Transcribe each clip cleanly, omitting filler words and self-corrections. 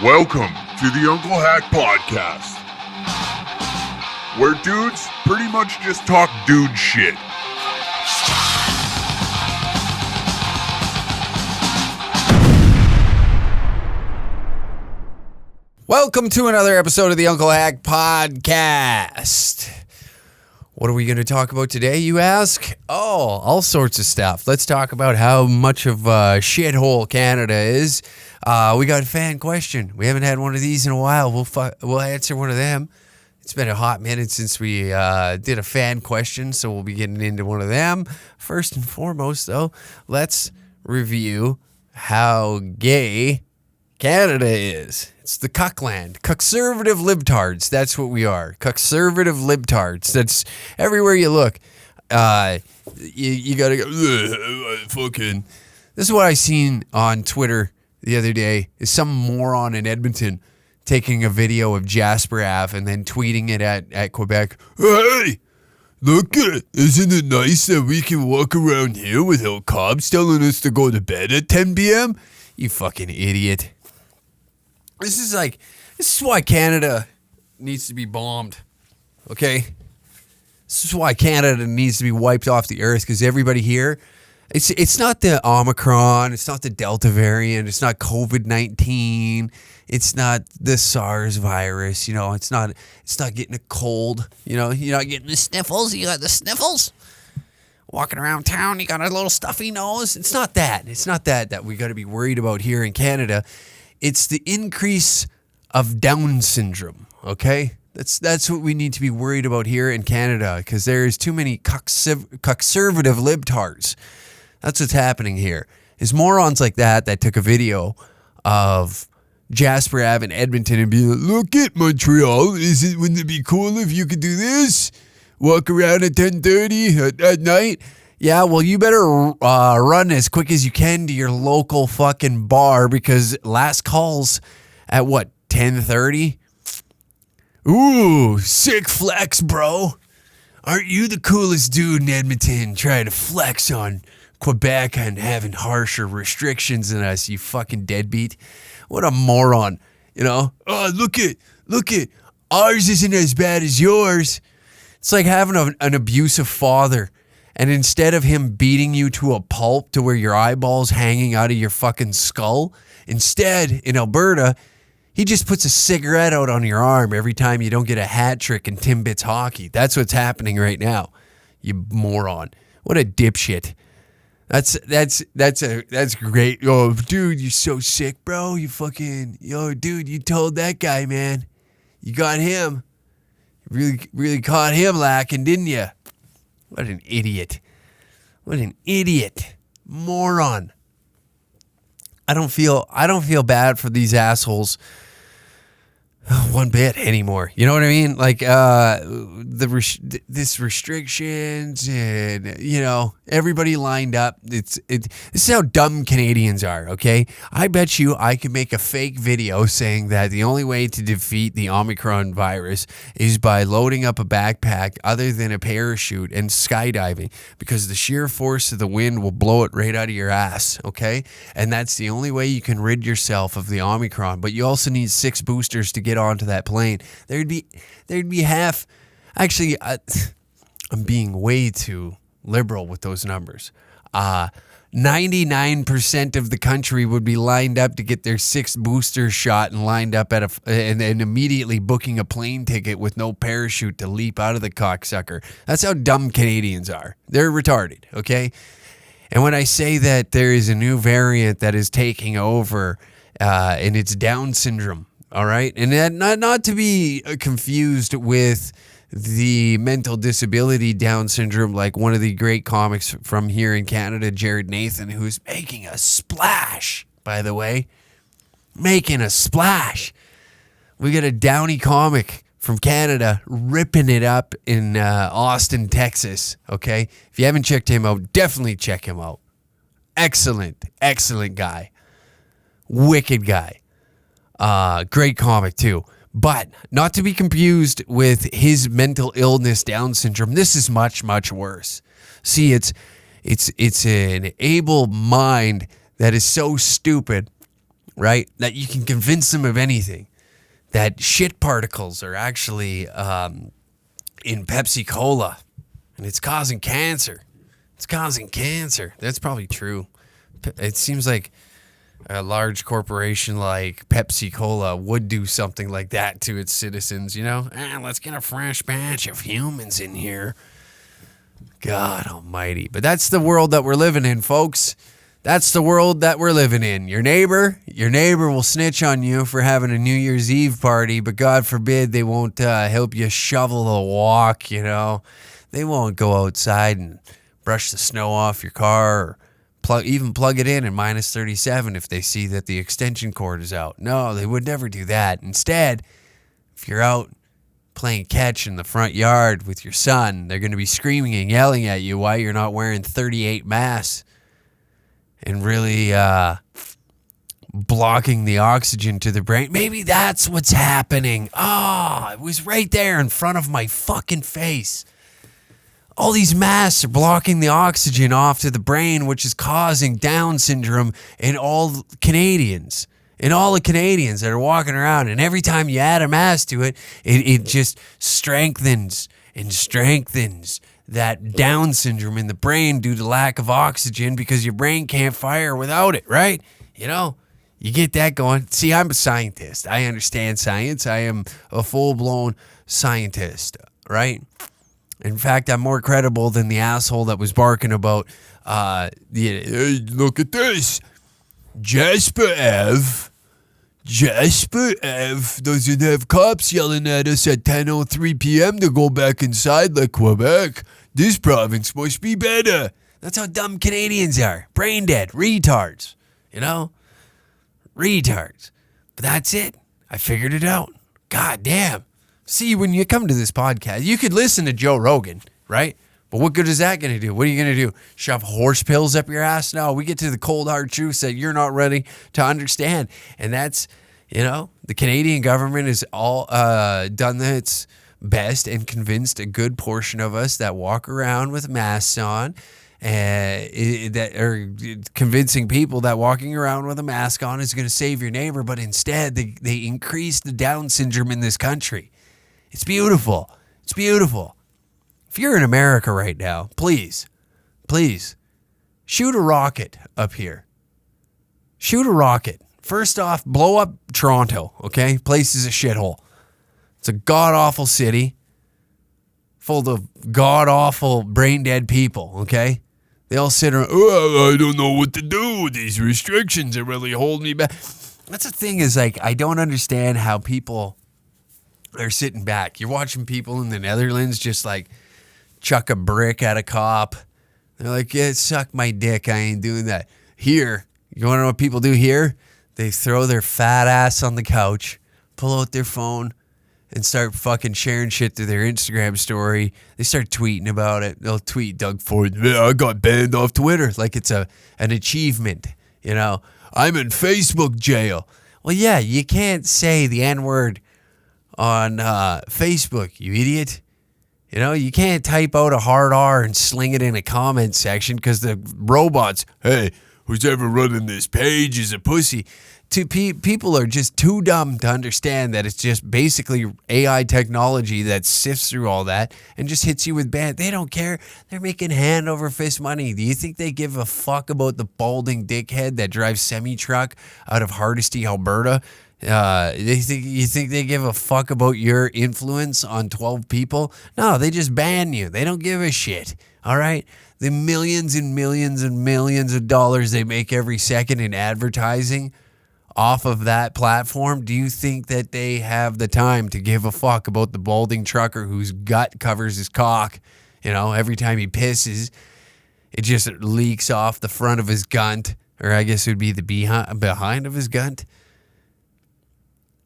Welcome to the Uncle Hack Podcast, where dudes pretty much just talk dude shit. Welcome to another episode of the Uncle Hack Podcast. What are we going to talk about today, you ask? Oh, all sorts of stuff. Let's talk about how much of a shithole Canada is. We got a fan question. We haven't had one of these in a while. We'll answer one of them. It's been a hot minute since we did a fan question, so we'll be getting into one of them. First and foremost, though, let's review how gay Canada is. It's the cuckland. Conservative libtards. That's what we are. Conservative libtards. That's everywhere you look. You gotta go, fucking. This is what I seen on Twitter the other day. Is some moron in Edmonton taking a video of Jasper Ave and then tweeting it at Quebec. Hey, look at, isn't it nice that we can walk around here without cops telling us to go to bed at 10 p.m.? You fucking idiot. This is why Canada needs to be bombed, okay? This is why Canada needs to be wiped off the earth, because everybody here, it's not the Omicron, it's not the Delta variant, it's not COVID-19, it's not the SARS virus, you know, it's not getting a cold, you know, you're not getting the sniffles, you got the sniffles. Walking around town, you got a little stuffy nose. It's not that we got to be worried about here in Canada. It's the increase of Down syndrome, okay? That's what we need to be worried about here in Canada, because there's too many conservative libtards. That's what's happening here. Is morons like that took a video of Jasper Ave in Edmonton and be like, look at Montreal, wouldn't it be cool if you could do this? Walk around at 10:30 at night? Yeah, well, you better run as quick as you can to your local fucking bar, because last call's at what, 10:30? Ooh, sick flex, bro. Aren't you the coolest dude in Edmonton trying to flex on Quebec and having harsher restrictions than us, you fucking deadbeat? What a moron, you know? Oh, look at, ours isn't as bad as yours. It's like having an abusive father. And instead of him beating you to a pulp to where your eyeballs hanging out of your fucking skull, instead, in Alberta, he just puts a cigarette out on your arm every time you don't get a hat trick in Timbits hockey. That's what's happening right now, you moron. What a dipshit. That's great. Oh, dude, you're so sick, bro. You fucking, dude, you told that guy, man. You got him. Really caught him lacking, didn't you? What an idiot. What an idiot. Moron. I don't feel bad for these assholes one bit anymore. You know what I mean? Like this restrictions and, you know, everybody lined up. This is how dumb Canadians are, okay? I bet you I could make a fake video saying that the only way to defeat the Omicron virus is by loading up a backpack other than a parachute and skydiving, because the sheer force of the wind will blow it right out of your ass, okay? And that's the only way you can rid yourself of the Omicron. But you also need 6 boosters to get onto that plane. There'd be half. Actually, I'm being way too liberal with those numbers. 99% of the country would be lined up to get their 6th booster shot and lined up and immediately booking a plane ticket with no parachute to leap out of the cocksucker. That's how dumb Canadians are. They're retarded, okay? And when I say that there is a new variant that is taking over, and it's Down syndrome, all right? And that, not to be confused with the mental disability Down syndrome, like one of the great comics from here in Canada, Jared Nathan, who's making a splash, by the way. Making a splash. We got a Downy comic from Canada ripping it up in Austen, Texas, okay? If you haven't checked him out, definitely check him out. Excellent guy. Wicked guy. Great comic, too. But not to be confused with his mental illness, Down syndrome. This is much, much worse. See, it's an able mind that is so stupid right? That you can convince them of anything. That shit particles are actually in Pepsi Cola, and it's causing cancer. It's causing cancer. That's probably true. It seems like a large corporation like Pepsi Cola would do something like that to its citizens, you know? Let's get a fresh batch of humans in here. God almighty. But that's the world that we're living in, folks. That's the world that we're living in. Your neighbor will snitch on you for having a New Year's Eve party, but God forbid they won't help you shovel the walk, you know? They won't go outside and brush the snow off your car or even plug it in at minus 37 if they see that the extension cord is out. No, they would never do that. Instead, if you're out playing catch in the front yard with your son, they're going to be screaming and yelling at you why you're not wearing 38 masks and really blocking the oxygen to the brain. Maybe that's what's happening. It was right there in front of my fucking face. All these masks are blocking the oxygen off to the brain, which is causing Down syndrome in all Canadians. In all the Canadians that are walking around. And every time you add a mask to it, it just strengthens and strengthens that Down syndrome in the brain due to lack of oxygen because your brain can't fire without it, right? You know, you get that going. See, I'm a scientist. I understand science. I am a full-blown scientist, right? In fact, I'm more credible than the asshole that was barking about, hey, look at this. Jasper Ave doesn't have cops yelling at us at 10:03 p.m. to go back inside like Quebec. This province must be better. That's how dumb Canadians are. Brain dead. Retards. You know? Retards. But that's it. I figured it out. God damn. See, when you come to this podcast, you could listen to Joe Rogan, right? But what good is that going to do? What are you going to do? Shove horse pills up your ass? No, we get to the cold hard truths that you're not ready to understand. And that's, you know, the Canadian government has all done its best and convinced a good portion of us that walk around with masks on, that are convincing people that walking around with a mask on is going to save your neighbor. But instead, they increase the Down syndrome in this country. It's beautiful. It's beautiful. If you're in America right now, please, shoot a rocket up here. Shoot a rocket. First off, blow up Toronto, okay? Place is a shithole. It's a god-awful city full of god-awful brain-dead people, okay? They all sit around, I don't know what to do. These restrictions are really holding me back. That's the thing is, like, I don't understand how people are sitting back. You're watching people in the Netherlands just, like, chuck a brick at a cop. They're like, yeah, suck my dick. I ain't doing that. Here, you want to know what people do here? They throw their fat ass on the couch, pull out their phone, and start fucking sharing shit to their Instagram story. They start tweeting about it. They'll tweet Doug Ford, yeah, I got banned off Twitter. Like it's an achievement, you know. I'm in Facebook jail. Well, yeah, you can't say the N-word on Facebook, you idiot. You know, you can't type out a hard R and sling it in a comment section because the robots, hey, who's ever running this page is a pussy. People are just too dumb to understand that it's just basically AI technology that sifts through all that and just hits you with ban. They don't care. They're making hand over fist money. Do you think they give a fuck about the balding dickhead that drives semi-truck out of Hardisty, Alberta? You think they give a fuck about your influence on 12 people? No, they just ban you. They don't give a shit. All right? The millions and millions and millions of dollars they make every second in advertising off of that platform, do you think that they have the time to give a fuck about the balding trucker whose gut covers his cock? You know, every time he pisses, it just leaks off the front of his gunt, or I guess it would be the behind of his gunt.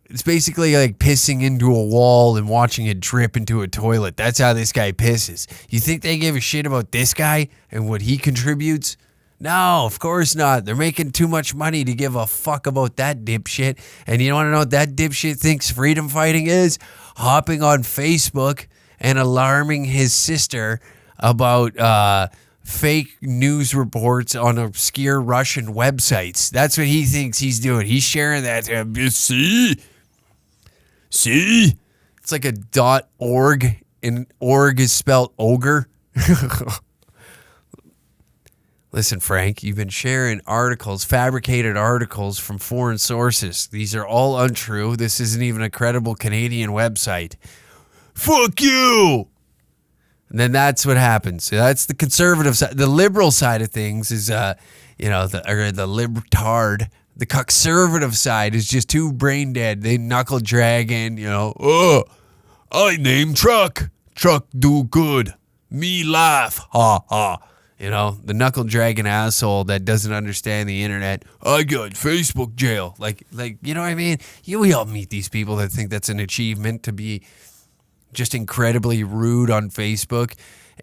It's basically like pissing into a wall and watching it drip into a toilet. That's how this guy pisses. You think they give a shit about this guy and what he contributes? No, of course not. They're making too much money to give a fuck about that dipshit. And you want to know what that dipshit thinks freedom fighting is? Hopping on Facebook and alarming his sister about fake news reports on obscure Russian websites. That's what he thinks he's doing. He's sharing that. See? It's like a .org, and org is spelled ogre. Listen, Frank, you've been sharing fabricated articles from foreign sources. These are all untrue. This isn't even a credible Canadian website. Fuck you! And then that's what happens. So that's the conservative side. The liberal side of things is, the libtard. The conservative side is just too brain dead. They knuckle dragging, I name truck. Truck do good. Me laugh. Ha ha. The knuckle dragging asshole that doesn't understand the internet. I got Facebook jail. Like, you know what I mean? We all meet these people that think that's an achievement to be just incredibly rude on Facebook,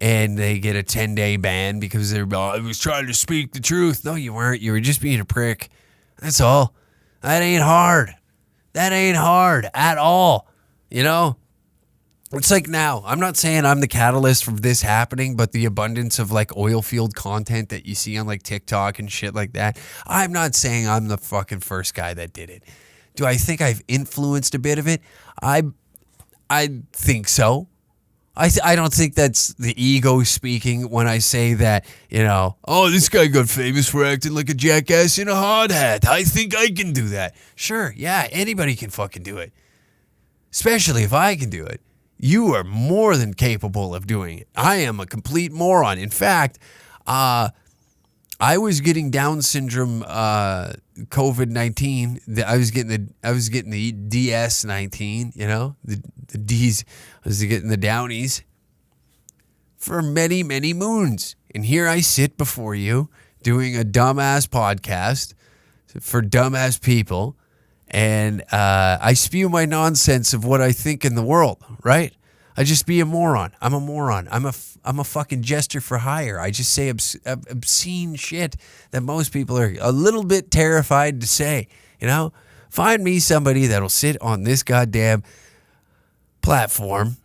and they get a 10-day ban because I was trying to speak the truth. No, you weren't. You were just being a prick. That's all. That ain't hard. That ain't hard at all. It's like now, I'm not saying I'm the catalyst for this happening, but the abundance of like oil field content that you see on like TikTok and shit like that, I'm not saying I'm the fucking first guy that did it. Do I think I've influenced a bit of it? I think so. I don't think that's the ego speaking when I say that, this guy got famous for acting like a jackass in a hard hat. I think I can do that. Sure, yeah, anybody can fucking do it. Especially if I can do it. You are more than capable of doing it. I am a complete moron. In fact, I was getting Down syndrome COVID-19. I was getting the DS-19, the D's. I was getting the Downies for many, many moons. And here I sit before you doing a dumbass podcast for dumbass people. And I spew my nonsense of what I think in the world, right? I just be a moron. I'm a moron. I'm a fucking jester for hire. I just say obscene shit that most people are a little bit terrified to say. Find me somebody that'll sit on this goddamn platform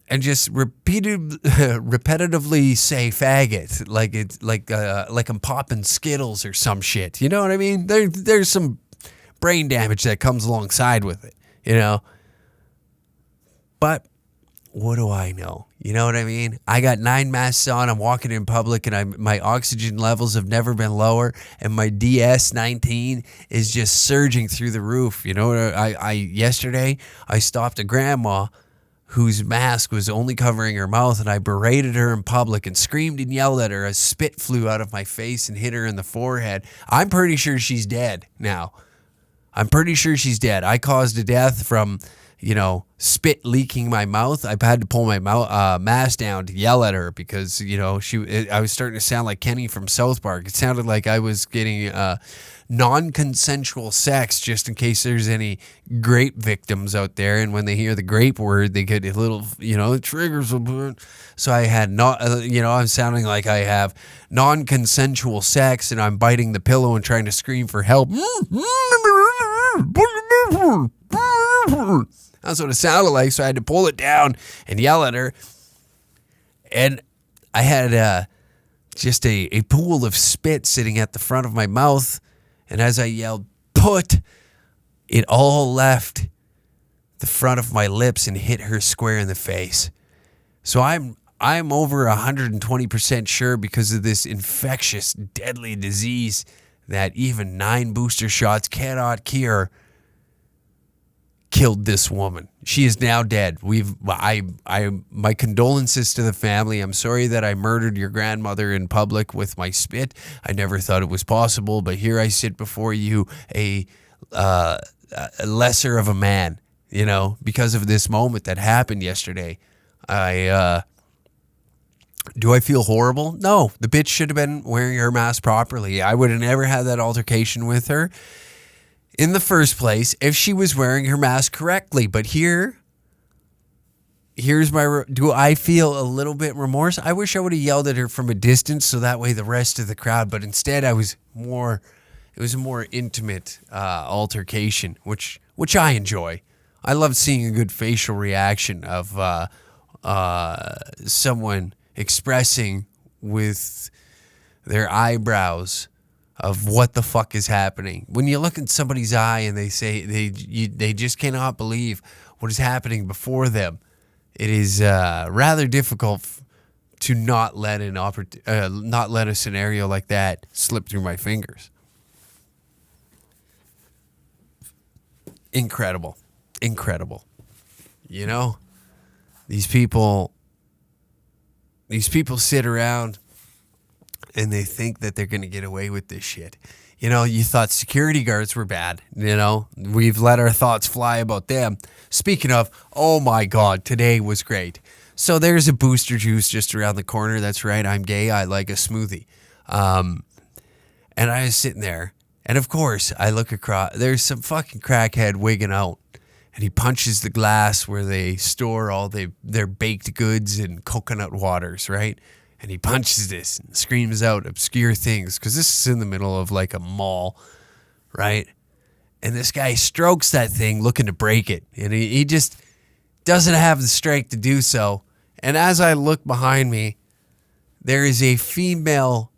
and just repetitively say faggot like it's like I'm popping Skittles or some shit. You know what I mean? There's some brain damage that comes alongside with it, But what do I know? You know what I mean? I got 9 masks on. I'm walking in public, and my oxygen levels have never been lower, and my DS-19 is just surging through the roof. Yesterday I stopped a grandma whose mask was only covering her mouth, and I berated her in public and screamed and yelled at her as spit flew out of my face and hit her in the forehead. I'm pretty sure she's dead now. I'm pretty sure she's dead. I caused a death from, spit leaking my mouth. I had to pull my mask down to yell at her because, I was starting to sound like Kenny from South Park. It sounded like I was getting non-consensual sex, just in case there's any grape victims out there. And when they hear the grape word, they get a little, it triggers them. So I had I'm sounding like I have non-consensual sex, and I'm biting the pillow and trying to scream for help. That's what it sounded like, so I had to pull it down and yell at her. And I had just a pool of spit sitting at the front of my mouth, and as I yelled, "Put!" it all left the front of my lips and hit her square in the face. So I'm over 120% sure, because of this infectious, deadly disease that even 9 booster shots cannot cure, killed this woman. She is now dead. My condolences to the family. I'm sorry that I murdered your grandmother in public with my spit. I never thought it was possible, but here I sit before you, a lesser of a man, because of this moment that happened yesterday. Do I feel horrible? No, the bitch should have been wearing her mask properly. I would have never had that altercation with her in the first place if she was wearing her mask correctly. But here's do I feel a little bit remorse? I wish I would have yelled at her from a distance so that way the rest of the crowd, but instead it was a more intimate altercation, which I enjoy. I love seeing a good facial reaction of someone expressing with their eyebrows of what the fuck is happening. When you look in somebody's eye and they say they just cannot believe what is happening before them, it is rather difficult to not let a scenario like that slip through my fingers. Incredible. You know, these people sit around and they think that they're going to get away with this shit. You know, you thought security guards were bad. You know, we've let our thoughts fly about them. Speaking of, oh my God, today was great. So there's a Booster Juice just around the corner. That's right, I'm gay. I like a smoothie. And I was sitting there, and of course, I look across. There's some fucking crackhead wigging out, and he punches the glass where they store all their baked goods and coconut waters, right? And he punches this and screams out obscure things, because this is in the middle of like a mall, right? And this guy strokes that thing looking to break it, and he just doesn't have the strength to do so. And as I look behind me, there is a female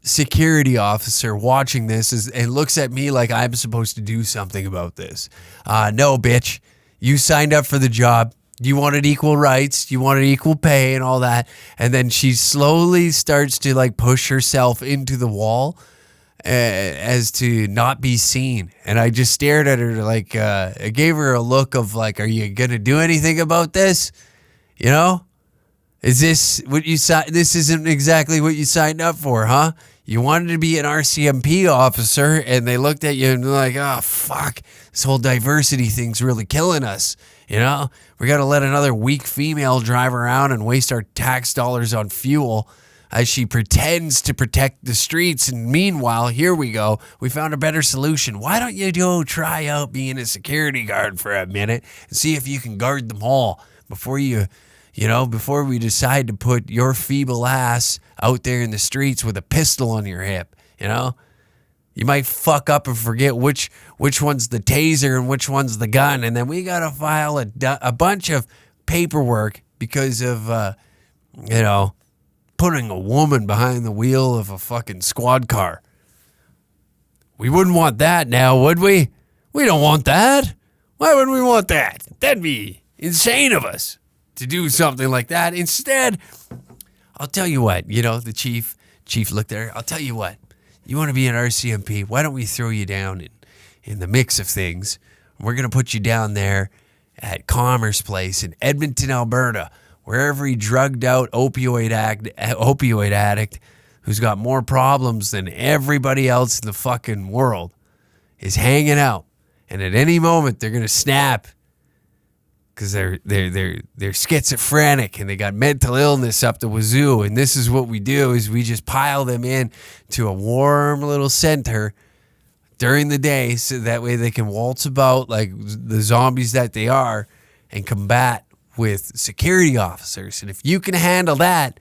security officer watching this and looks at me like I'm supposed to do something about this. No, bitch. You signed up for the job. You wanted equal rights. You wanted equal pay and all that. And then she slowly starts to like push herself into the wall as to not be seen. And I just stared at her like, I gave her a look of like, are you going to do anything about this? You know? Is this what you this isn't exactly what you signed up for, huh? You wanted to be an RCMP officer, and they looked at you and were like, oh, fuck, this whole diversity thing's really killing us. You know, we got to let another weak female drive around and waste our tax dollars on fuel as she pretends to protect the streets. And meanwhile, here we go. We found a better solution. Why don't you go try out being a security guard for a minute and see if you can guard them all before before we decide to put your feeble ass out there in the streets with a pistol on your hip, you know? You might fuck up and forget which one's the taser and which one's the gun, and then we got to file a bunch of paperwork because of, putting a woman behind the wheel of a fucking squad car. We wouldn't want that now, would we? We don't want that. Why would we want that? That'd be insane of us to do something like that. Instead, I'll tell you what, the chief looked at her. I'll tell you what, you want to be an RCMP, why don't we throw you down in the mix of things? We're going to put you down there at Commerce Place in Edmonton, Alberta, where every drugged out opioid addict who's got more problems than everybody else in the fucking world is hanging out. And at any moment, they're going to snap because they're schizophrenic and they got mental illness up the wazoo. And this is what we do, is we just pile them in to a warm little center during the day, so that way they can waltz about like the zombies that they are and combat with security officers. And if you can handle that,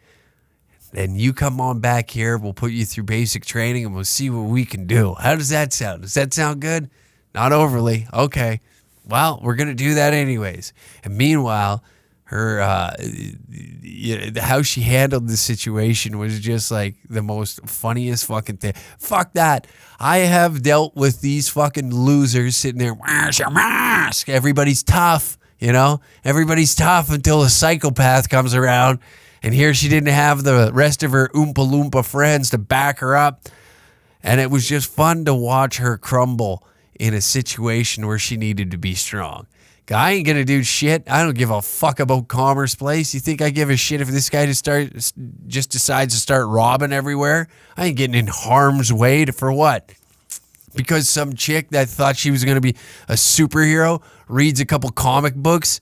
then you come on back here. We'll put you through basic training and we'll see what we can do. How does that sound? Does that sound good? Not overly. Okay. Well, we're going to do that anyways. And meanwhile, her, how she handled the situation was just like the most funniest fucking thing. Fuck that. I have dealt with these fucking losers sitting there. Where's your mask? Everybody's tough, Everybody's tough until a psychopath comes around. And here she didn't have the rest of her Oompa Loompa friends to back her up. And it was just fun to watch her crumble in a situation where she needed to be strong. I ain't gonna do shit. I don't give a fuck about Commerce Place. You think I give a shit if this guy just decides to start robbing everywhere? I ain't getting in harm's way for what? Because some chick that thought she was gonna be a superhero reads a couple comic books,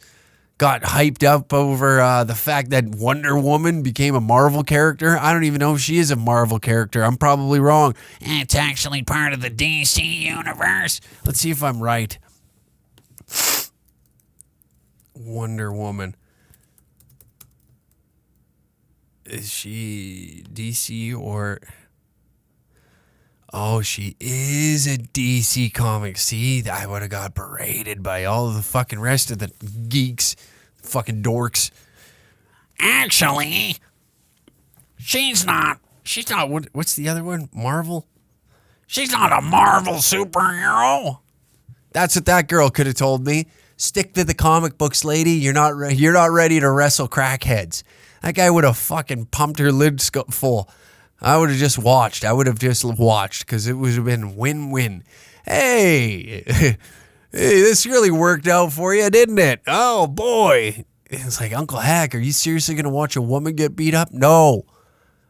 got hyped up over the fact that Wonder Woman became a Marvel character. I don't even know if she is a Marvel character. I'm probably wrong. It's actually part of the DC universe. Let's see if I'm right. Wonder Woman. Is she DC or... Oh, she is a DC comic. See, I would have got berated by all of the fucking rest of the geeks, fucking dorks. Actually, She's not, what's the other one? Marvel? She's not a Marvel superhero. That's what that girl could have told me. Stick to the comic books, lady. You're not ready to wrestle crackheads. That guy would have fucking pumped her lid full. I would have just watched. Because it would have been win-win. Hey, this really worked out for you, didn't it? Oh, boy. It's like, Uncle Hack, are you seriously going to watch a woman get beat up? No.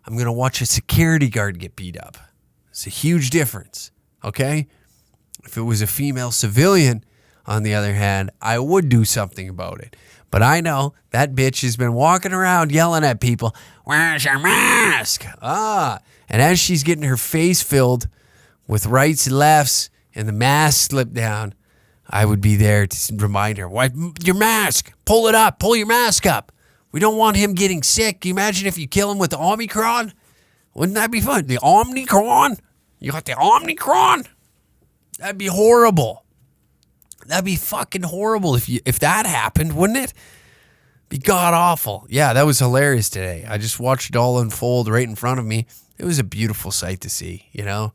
I'm going to watch a security guard get beat up. It's a huge difference, okay? If it was a female civilian, on the other hand, I would do something about it. But I know that bitch has been walking around yelling at people, where's your mask? And as she's getting her face filled with rights and lefts and the mask slipped down, I would be there to remind her, wipe your mask, pull it up, pull your mask up. We don't want him getting sick. Can you imagine if you kill him with the Omicron? Wouldn't that be fun? The Omicron? You got the Omicron? That'd be horrible. That'd be fucking horrible if that happened, wouldn't it? Be god awful. Yeah, that was hilarious today. I just watched it all unfold right in front of me. It was a beautiful sight to see, you know?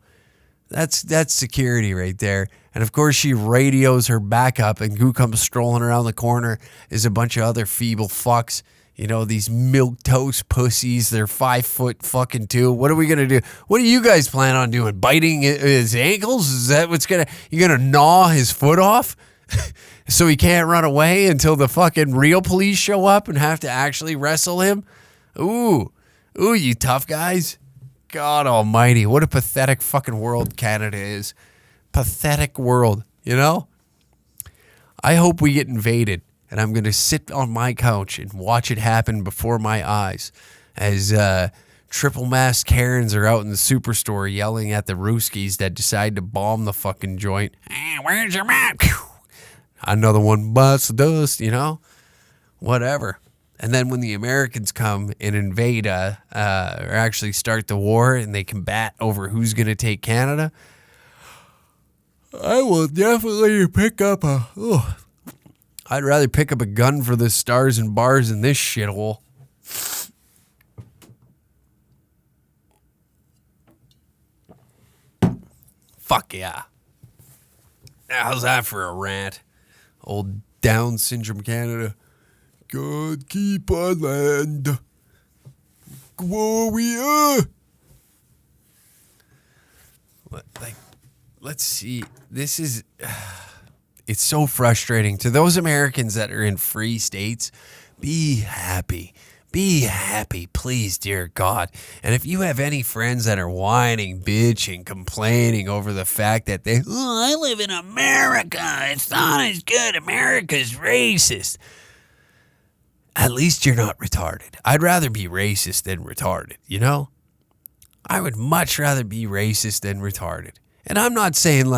That's security right there. And of course she radios her backup, and who comes strolling around the corner is a bunch of other feeble fucks. You know, these milquetoast pussies. They're 5 foot fucking 2. What are we gonna do? What do you guys plan on doing? Biting his ankles? Is that you're gonna gnaw his foot off? So he can't run away until the fucking real police show up and have to actually wrestle him? Ooh, you tough guys. God almighty, what a pathetic fucking world Canada is. Pathetic world, you know? I hope we get invaded, and I'm going to sit on my couch and watch it happen before my eyes as triple masked Karens are out in the superstore yelling at the Rooskies that decide to bomb the fucking joint. Hey, where's your map? Another one busts dust, you know? Whatever. And then when the Americans come and invade, or actually start the war, and they combat over who's going to take Canada, I will definitely pick up I'd rather pick up a gun for the stars and bars than this shithole. Fuck yeah. How's that for a rant? Old Down Syndrome Canada. God keep our land. Warrior. Let's see. This is... It's so frustrating. To those Americans that are in free states, be happy. Be happy, please, dear God. And if you have any friends that are whining, bitching, complaining over the fact that I live in America, it's not as good, America's racist. At least you're not retarded. I'd rather be racist than retarded, you know? I would much rather be racist than retarded. And I'm not saying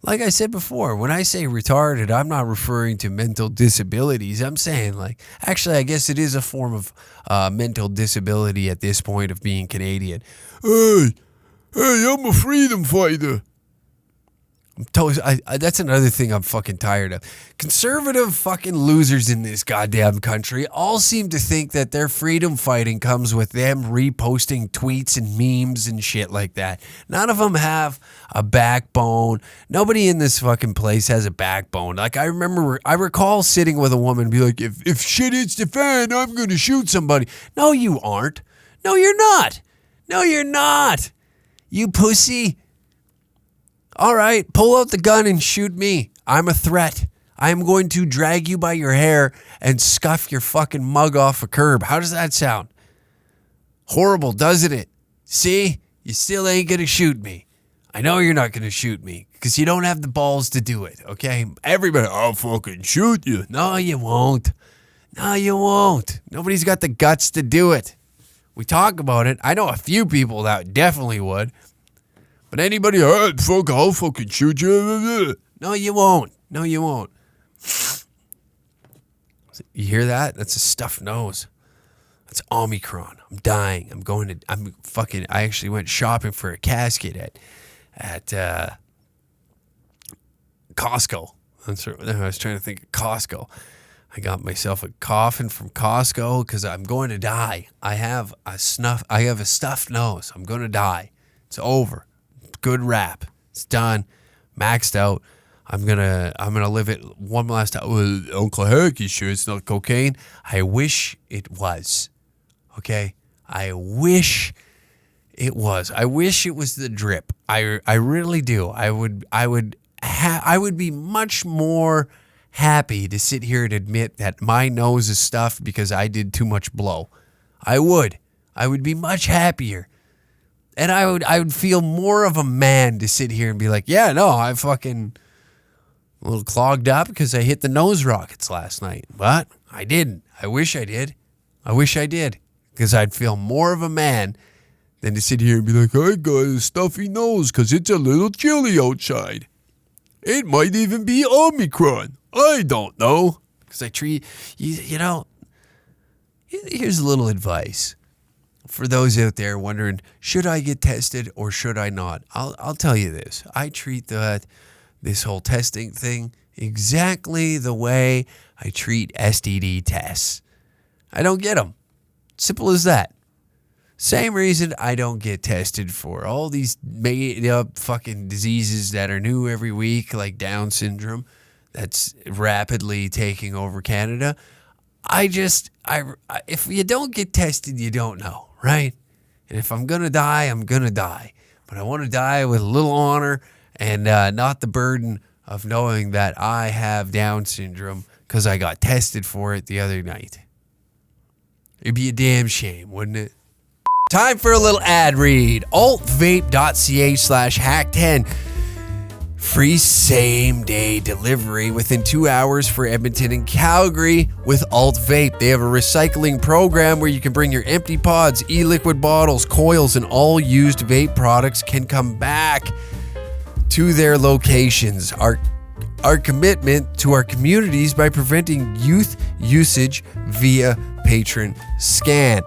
like I said before, when I say retarded, I'm not referring to mental disabilities. I'm saying actually, I guess it is a form of mental disability at this point of being Canadian. Hey, I'm a freedom fighter. That's another thing I'm fucking tired of. Conservative fucking losers in this goddamn country all seem to think that their freedom fighting comes with them reposting tweets and memes and shit like that. None of them have a backbone. Nobody in this fucking place has a backbone. Like I recall sitting with a woman and be like, if shit hits the fan, I'm going to shoot somebody. No, you aren't. No, you're not. No, you're not. You pussy. All right, pull out the gun and shoot me. I'm a threat. I am going to drag you by your hair and scuff your fucking mug off a curb. How does that sound? Horrible, doesn't it? See? You still ain't going to shoot me. I know you're not going to shoot me because you don't have the balls to do it, okay? Everybody, I'll fucking shoot you. No, you won't. No, you won't. Nobody's got the guts to do it. We talk about it. I know a few people that definitely would. But anybody, I'll fucking shoot you. No, you won't. No, you won't. You hear that? That's a stuffed nose. That's Omicron. I'm dying. I actually went shopping for a casket at Costco. I was trying to think of Costco. I got myself a coffin from Costco because I'm going to die. I have a stuffed nose. I'm going to die. It's over. Good rap. It's done. Maxed out. I'm gonna live it one last time. Well, Uncle Hank, you sure it's not cocaine? I wish it was. Okay? I wish it was. I wish it was the drip. I really do. I would be much more happy to sit here and admit that my nose is stuffed because I did too much blow. I would be much happier. And I would feel more of a man to sit here and be like, yeah, no, I fucking a little clogged up because I hit the nose rockets last night. But I didn't. I wish I did. Because I'd feel more of a man than to sit here and be like, I got a stuffy nose because it's a little chilly outside. It might even be Omicron. I don't know. Because I treat, you know, here's a little advice for those out there wondering, should I get tested or should I not? I'll tell you this. I treat this whole testing thing exactly the way I treat STD tests. I don't get them. Simple as that. Same reason I don't get tested for all these made up fucking diseases that are new every week, like Down syndrome, that's rapidly taking over Canada. If you don't get tested, you don't know, right? And if I'm going to die, I'm going to die. But I want to die with a little honor and not the burden of knowing that I have Down syndrome because I got tested for it the other night. It'd be a damn shame, wouldn't it? Time for a little ad read. altvape.ca/hack10. Free same-day delivery within 2 hours for Edmonton and Calgary with Alt Vape. They have a recycling program where you can bring your empty pods, e-liquid bottles, coils, and all used vape products can come back to their locations. Our commitment to our communities by preventing youth usage via patron scan.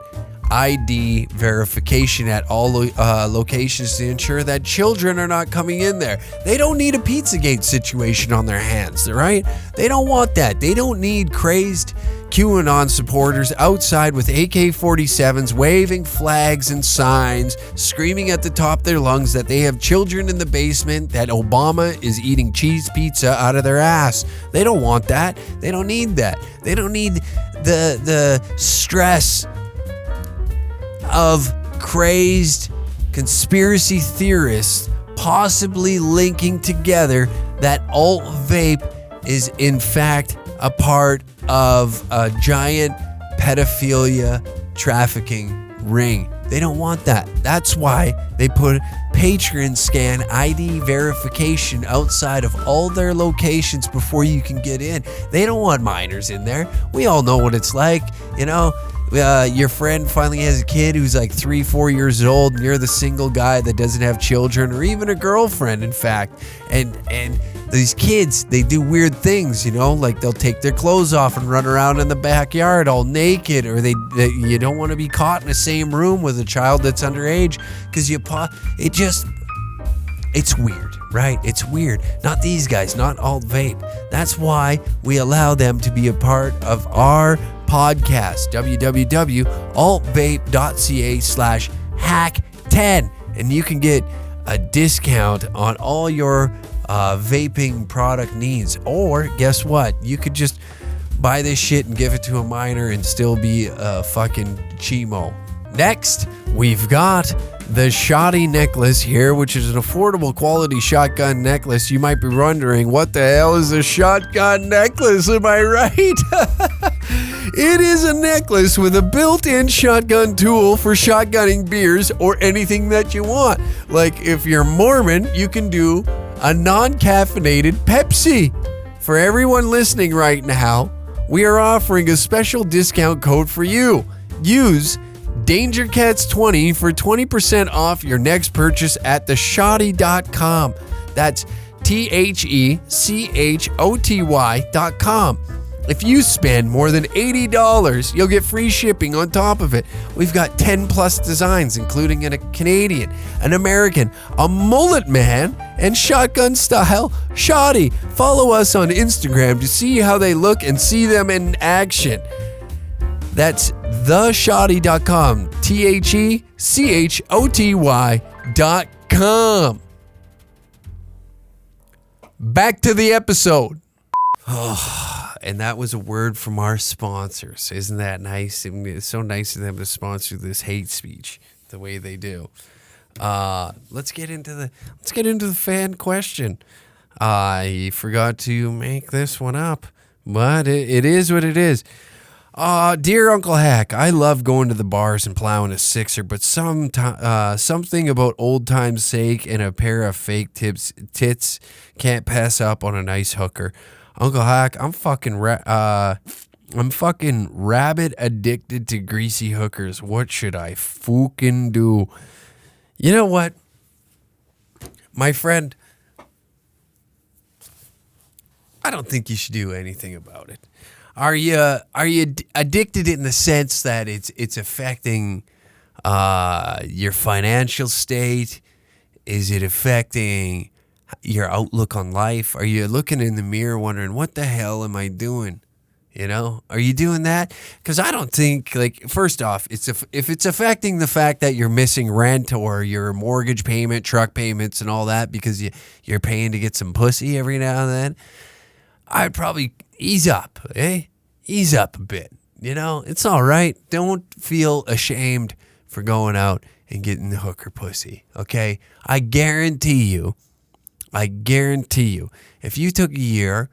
ID verification at all locations to ensure that children are not coming in there. They don't need a Pizzagate situation on their hands, right? They don't want that. They don't need crazed QAnon supporters outside with AK-47s, waving flags and signs, screaming at the top of their lungs that they have children in the basement, that Obama is eating cheese pizza out of their ass. They don't want that. They don't need that. They don't need the stress of crazed conspiracy theorists possibly linking together that alt vape is in fact a part of a giant pedophilia trafficking ring. They don't want that. That's why they put patron scan ID verification outside of all their locations before you can get in. They don't want minors in there. We all know what it's like, you know. Your friend finally has a kid who's like 3-4 years old, and you're the single guy that doesn't have children or even a girlfriend, in fact. And these kids, they do weird things, you know, like they'll take their clothes off and run around in the backyard all naked, or you don't want to be caught in the same room with a child that's underage because it's weird, right? It's weird. Not these guys, not Alt Vape. That's why we allow them to be a part of our podcast, www.altvape.ca/hack10, and you can get a discount on all your vaping product needs. Or guess what? You could just buy this shit and give it to a minor and still be a fucking chimo. Next, we've got the Shoddy necklace here, which is an affordable quality shotgun necklace. You might be wondering, what the hell is a shotgun necklace? Am I right? It is a necklace with a built-in shotgun tool for shotgunning beers or anything that you want. Like if you're Mormon, you can do a non-caffeinated Pepsi. For everyone listening right now, we are offering a special discount code for you. Use DangerCats20 for 20% off your next purchase at theshoddy.com. That's TheChoty.com. If you spend more than $80, you'll get free shipping on top of it. We've got 10 plus designs, including a Canadian, an American, a mullet man, and shotgun style shoddy. Follow us on Instagram to see how they look and see them in action. That's theshoddy.com, TheChoty.com. Back to the episode. And that was a word from our sponsors. Isn't that nice? It's so nice of them to sponsor this hate speech the way they do. Let's get into the fan question. I forgot to make this one up, but it is what it is. Dear Uncle Hack, I love going to the bars and plowing a sixer, but something about old time's sake and a pair of fake tits can't pass up on a nice hooker. Uncle Hack, I'm fucking rabid addicted to greasy hookers. What should I fucking do? You know what, my friend? I don't think you should do anything about it. Are you addicted in the sense that it's affecting your financial state? Is it affecting your outlook on life? Are you looking in the mirror wondering, what the hell am I doing? You know, are you doing that? Because I don't think, like, first off, if it's affecting the fact that you're missing rent or your mortgage payment, truck payments and all that because you're paying to get some pussy every now and then, I'd probably ease up, Ease up a bit. You know, it's all right. Don't feel ashamed for going out and getting the hooker pussy, okay? I guarantee you, if you took a year,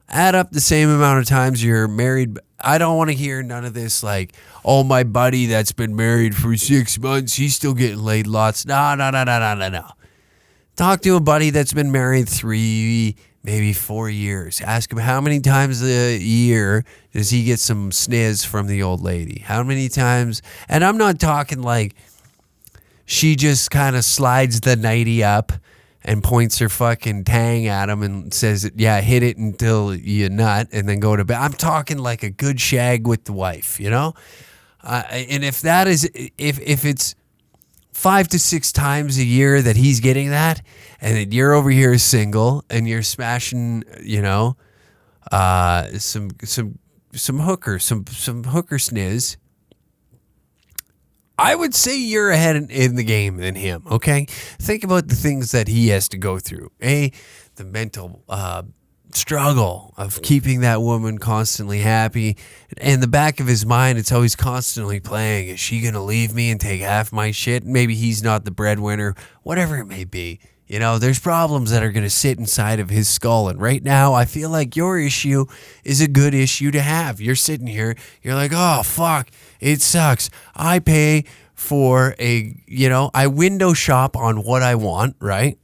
add up the same amount of times you're married. I don't want to hear none of this like, oh, my buddy that's been married for 6 months, he's still getting laid lots. No. Talk to a buddy that's been married 3, maybe 4 years. Ask him how many times a year does he get some sniz from the old lady? How many times? And I'm not talking like she just kind of slides the nightie up and points her fucking tang at him and says, yeah, hit it until you nut and then go to bed. I'm talking like a good shag with the wife, you know? And if it's 5 to 6 times a year that he's getting that, and that you're over here single and you're smashing, you know, some hooker sniz, I would say you're ahead in the game than him, okay? Think about the things that he has to go through. The mental struggle of keeping that woman constantly happy. In the back of his mind, it's always constantly playing, is she going to leave me and take half my shit? Maybe he's not the breadwinner, whatever it may be. You know, there's problems that are going to sit inside of his skull. And right now, I feel like your issue is a good issue to have. You're sitting here, you're like, oh, fuck, it sucks. I pay for I window shop on what I want, right?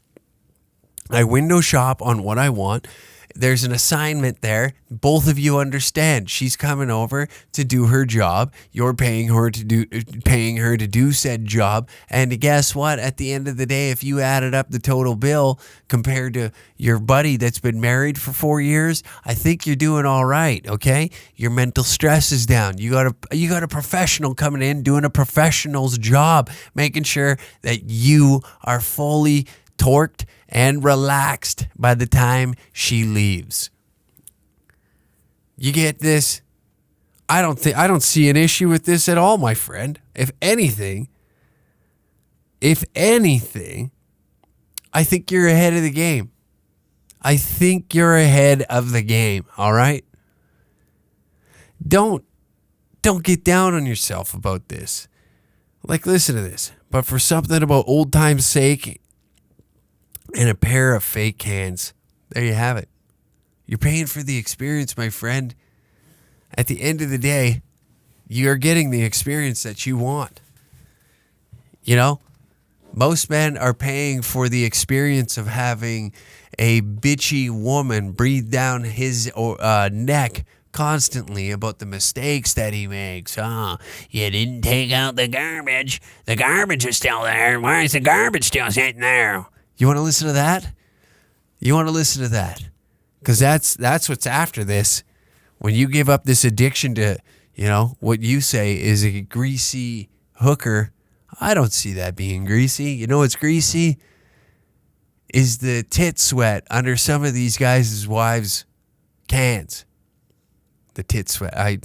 I window shop on what I want. There's an assignment there. Both of you understand. She's coming over to do her job. You're paying her to do said job. And guess what? At the end of the day, if you added up the total bill compared to your buddy that's been married for 4 years, I think you're doing all right. Okay, your mental stress is down. You got a professional coming in doing a professional's job, making sure that you are fully torqued and relaxed by the time she leaves. You get this? I don't see an issue with this at all, my friend. If anything, I think you're ahead of the game. All right? Don't get down on yourself about this. Like, listen to this. But for something about old time's sake and a pair of fake cans, there you have it. You're paying for the experience, my friend. At the end of the day, you're getting the experience that you want. You know, most men are paying for the experience of having a bitchy woman breathe down his neck constantly about the mistakes that he makes. Oh, you didn't take out the garbage. The garbage is still there. Why is the garbage still sitting there? You want to listen to that? Because that's what's after this. When you give up this addiction to, what you say is a greasy hooker, I don't see that being greasy. You know what's greasy? Is the tit sweat under some of these guys' wives' cans. The tit sweat. I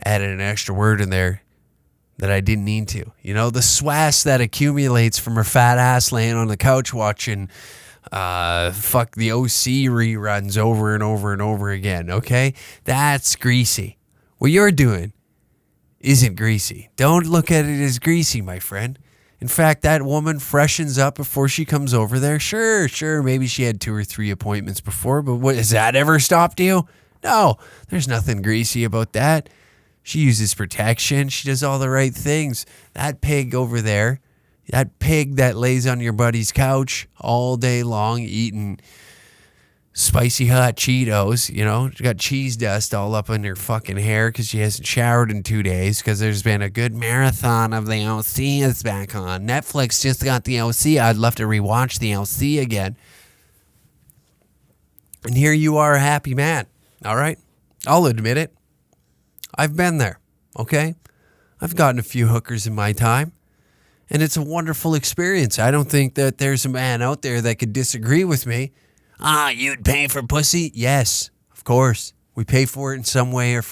added an extra word in there that I didn't need to. The swass that accumulates from her fat ass laying on the couch watching the OC reruns over and over and over again, okay? That's greasy. What you're doing isn't greasy. Don't look at it as greasy, my friend. In fact, that woman freshens up before she comes over there. Sure, maybe she had 2 or 3 appointments before, but has that ever stopped you? No, there's nothing greasy about that. She uses protection. She does all the right things. That pig over there, that pig that lays on your buddy's couch all day long eating spicy hot Cheetos, she got cheese dust all up in her fucking hair because she hasn't showered in 2 days because there's been a good marathon of the OC is back on. Netflix just got the OC. I'd love to rewatch the OC again. And here you are, a happy man. All right? I'll admit it. I've been there, okay? I've gotten a few hookers in my time, and it's a wonderful experience. I don't think that there's a man out there that could disagree with me. You'd pay for pussy? Yes, of course. We pay for it in some way,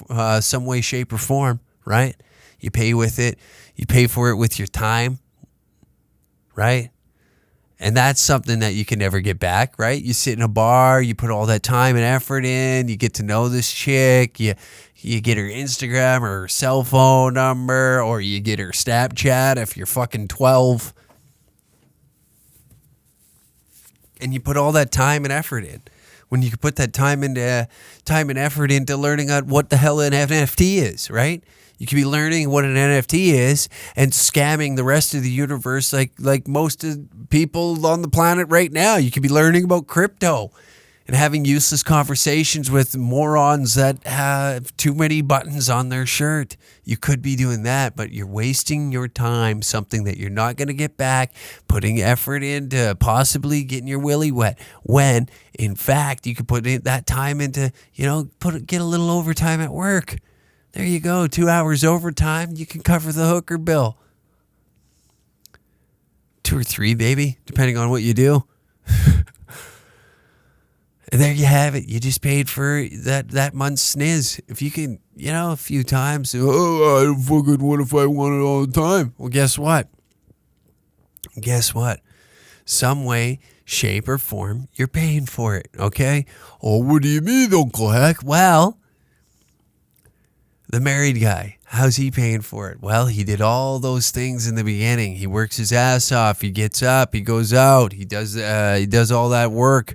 shape, or form, right? You pay with it. You pay for it with your time, right? And that's something that you can never get back, right? You sit in a bar, you put all that time and effort in, you get to know this chick, you get her Instagram or her cell phone number, or you get her Snapchat if you're fucking 12. And you put all that time and effort in. When you can put that time and effort into learning what the hell an NFT is, right? You could be learning what an NFT is and scamming the rest of the universe like most of people on the planet right now. You could be learning about crypto and having useless conversations with morons that have too many buttons on their shirt. You could be doing that, but you're wasting your time, something that you're not going to get back, putting effort into possibly getting your willy wet, when, in fact, you could put that time into, get a little overtime at work. There you go, 2 hours overtime, you can cover the hooker bill. 2 or 3, baby, depending on what you do. And there you have it. You just paid for that month's sniz. If you can, a few times. I fucking, what if I want it all the time? Well, guess what? Some way, shape, or form, you're paying for it, okay? Oh, what do you mean, Uncle Hack? Well, the married guy, how's he paying for it? Well, he did all those things in the beginning. He works his ass off. He gets up. He goes out. He does all that work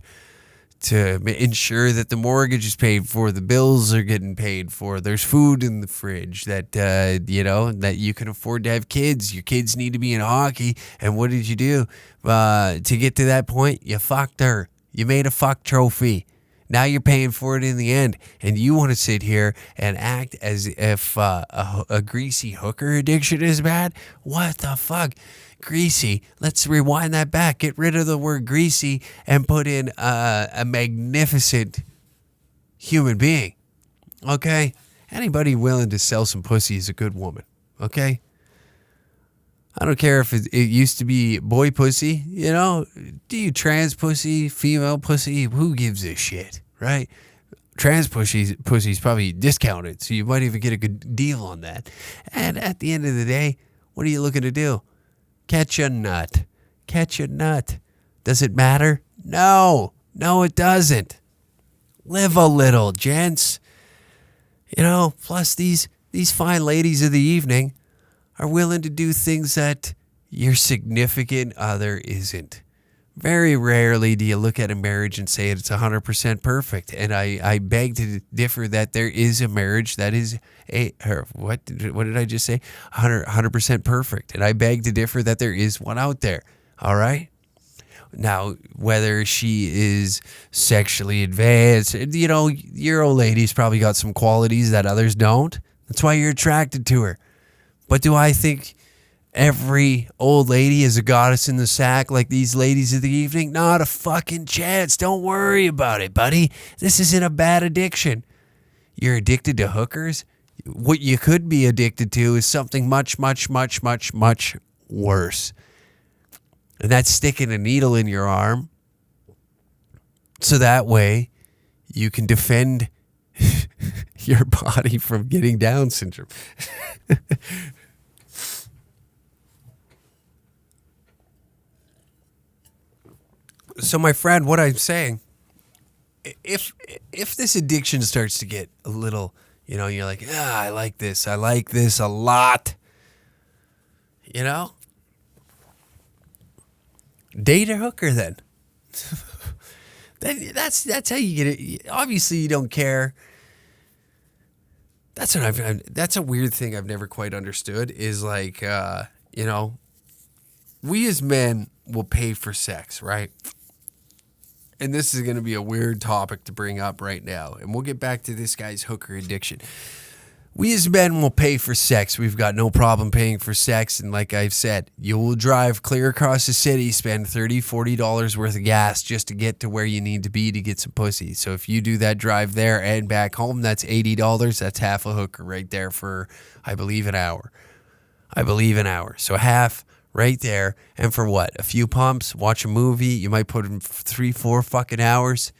to ensure that the mortgage is paid for, the bills are getting paid for, there's food in the fridge, that that you can afford to have kids. Your kids need to be in hockey. And what did you do to get to that point? You fucked her. You made a fuck trophy. Now you're paying for it in the end, and you want to sit here and act as if a greasy hooker addiction is bad? What the fuck? Greasy. Let's rewind that back. Get rid of the word greasy and put in a magnificent human being. Okay? Anybody willing to sell some pussy is a good woman. Okay? I don't care if it used to be boy pussy, do you trans pussy, female pussy? Who gives a shit, right? Trans pussy's probably discounted, so you might even get a good deal on that. And at the end of the day, what are you looking to do? Catch a nut. Does it matter? No, it doesn't. Live a little, gents. Plus these fine ladies of the evening are willing to do things that your significant other isn't. Very rarely do you look at a marriage and say it's 100% perfect. And I beg to differ that there is a marriage that is what did I just say? 100% perfect. And I beg to differ that there is one out there. All right? Now, whether she is sexually advanced, your old lady's probably got some qualities that others don't. That's why you're attracted to her. But do I think every old lady is a goddess in the sack like these ladies of the evening? Not a fucking chance. Don't worry about it, buddy. This isn't a bad addiction. you're addicted to hookers. What you could be addicted to is something much, much, much, much, much worse. And that's sticking a needle in your arm. So that way you can defend your body from getting Down syndrome. So my friend, what I'm saying, if this addiction starts to get a little, you're like, I like this a lot, date a hooker then. That's how you get it. Obviously, you don't care. That's a weird thing I've never quite understood. Is like, we as men will pay for sex, right? And this is going to be a weird topic to bring up right now, and we'll get back to this guy's hooker addiction. We as men will pay for sex. We've got no problem paying for sex. And like I've said, you will drive clear across the city, spend $30, $40 worth of gas just to get to where you need to be to get some pussy. So if you do that drive there and back home, that's $80. That's half a hooker right there for, I believe, an hour. So half right there. And for what? A few pumps, watch a movie. You might put in 3-4 fucking hours.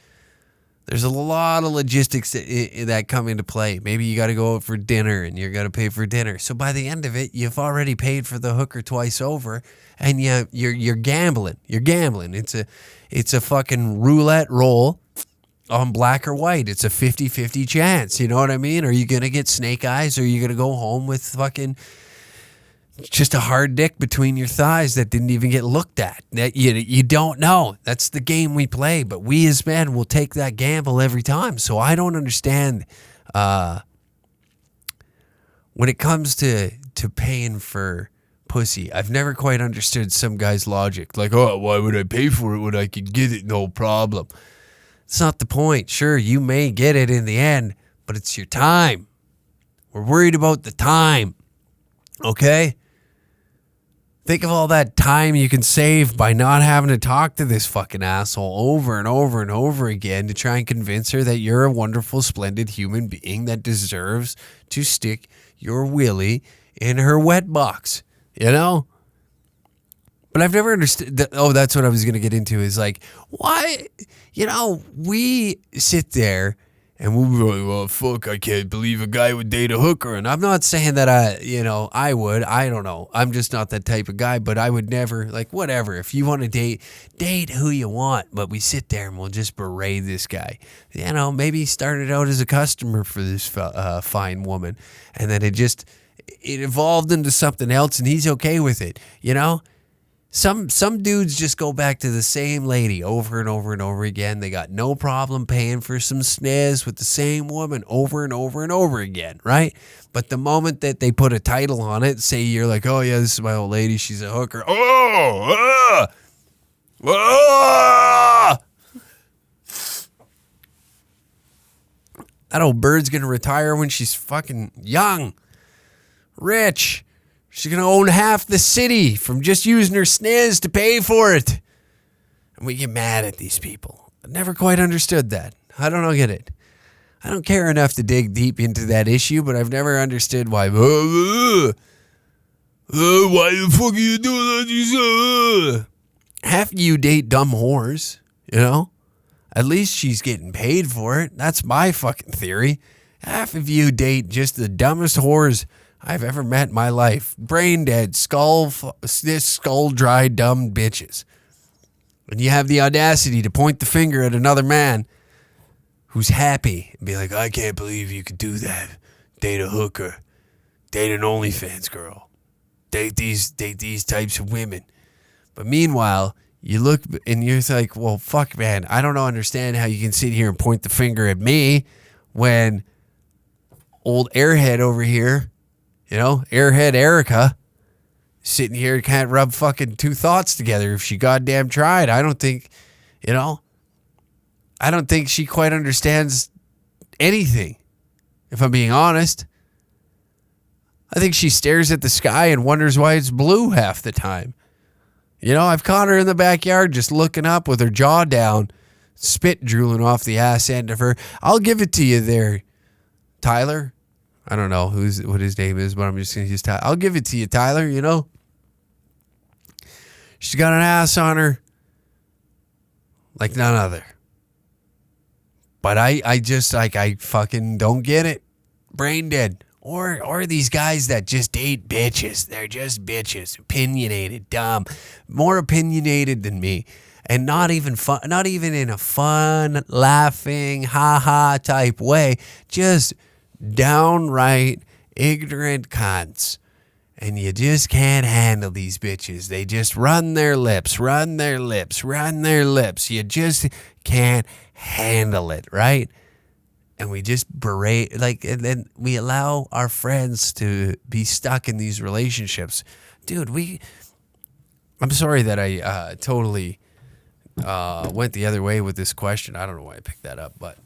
There's a lot of logistics that come into play. Maybe you got to go out for dinner and you're going to pay for dinner. So by the end of it, you've already paid for the hooker twice over, and you're gambling. You're gambling. It's a fucking roulette roll on black or white. It's a 50-50 chance. You know what I mean? Are you going to get snake eyes, or are you going to go home with fucking just a hard dick between your thighs that didn't even get looked at? That you don't know. That's the game we play, but we as men will take that gamble every time. So I don't understand when it comes to paying for pussy. I've never quite understood some guy's logic. Like, why would I pay for it when I could get it? No problem. It's not the point. Sure, you may get it in the end, but it's your time. We're worried about the time. Okay? Think of all that time you can save by not having to talk to this fucking asshole over and over and over again to try and convince her that you're a wonderful, splendid human being that deserves to stick your willy in her wet box, But I've never understood that. Oh, that's what I was going to get into, is like, why, we sit there and we'll be like, well, fuck, I can't believe a guy would date a hooker. And I'm not saying that I would. I don't know. I'm just not that type of guy, but I would never, like, whatever. If you want to date who you want. But we sit there and we'll just berate this guy. Maybe he started out as a customer for this fine woman, and then it evolved into something else, and he's okay with it, Some dudes just go back to the same lady over and over and over again. They got no problem paying for some snaz with the same woman over and over and over again, right? But the moment that they put a title on it, say you're like, oh yeah, this is my old lady, she's a hooker. That old bird's gonna retire when she's fucking young, rich. She's going to own half the city from just using her snaz to pay for it. And we get mad at these people. I never quite understood that. I don't get it. I don't care enough to dig deep into that issue, but I've never understood why. Why the fuck are you doing that? Half of you date dumb whores, At least she's getting paid for it. That's my fucking theory. Half of you date just the dumbest whores I've ever met in my life. Brain dead, skull dry, dumb bitches. And you have the audacity to point the finger at another man who's happy and be like, I can't believe you could do that. Date a hooker. Date an OnlyFans girl. Date these types of women. But meanwhile, you look and you're like, well, fuck, man. I don't understand how you can sit here and point the finger at me when old airhead over here, airhead Erica, sitting here can't rub fucking two thoughts together if she goddamn tried. I don't think she quite understands anything, if I'm being honest. I think she stares at the sky and wonders why it's blue half the time. I've caught her in the backyard just looking up with her jaw down, spit drooling off the ass end of her. I'll give it to you there, Tyler. I don't know what his name is, but I'm just going to use Tyler. I'll give it to you, Tyler, you know. She's got an ass on her like none other. But I just, like, I fucking don't get it. Brain dead. Or these guys that just date bitches. They're just bitches. Opinionated, dumb. More opinionated than me. And not even fun, not even in a fun, laughing, ha-ha type way. Just downright ignorant cunts. And you just can't handle these bitches. They just run their lips, run their lips, run their lips. You just can't handle it, right? And we just berate, like, and then we allow our friends to be stuck in these relationships. Dude, I'm sorry that I totally went the other way with this question. I don't know why I picked that up, but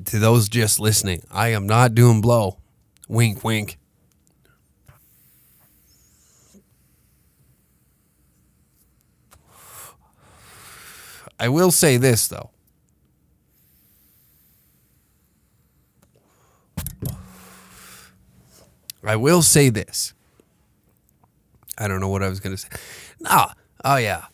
to those just listening, I am not doing blow. Wink, wink. I will say this, though. I will say this. I don't know what I was going to say. Oh, yeah.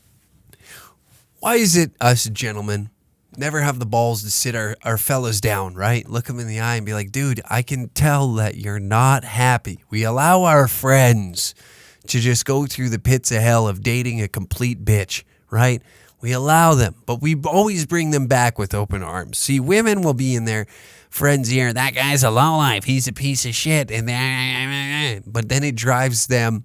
Why is it us gentlemen never have the balls to sit our fellas down, right? Look them in the eye and be like, dude, I can tell that you're not happy. We allow our friends to just go through the pits of hell of dating a complete bitch, right? We allow them, but we always bring them back with open arms. See, women will be in their friends' ear. That guy's a lowlife. He's a piece of shit. But then it drives them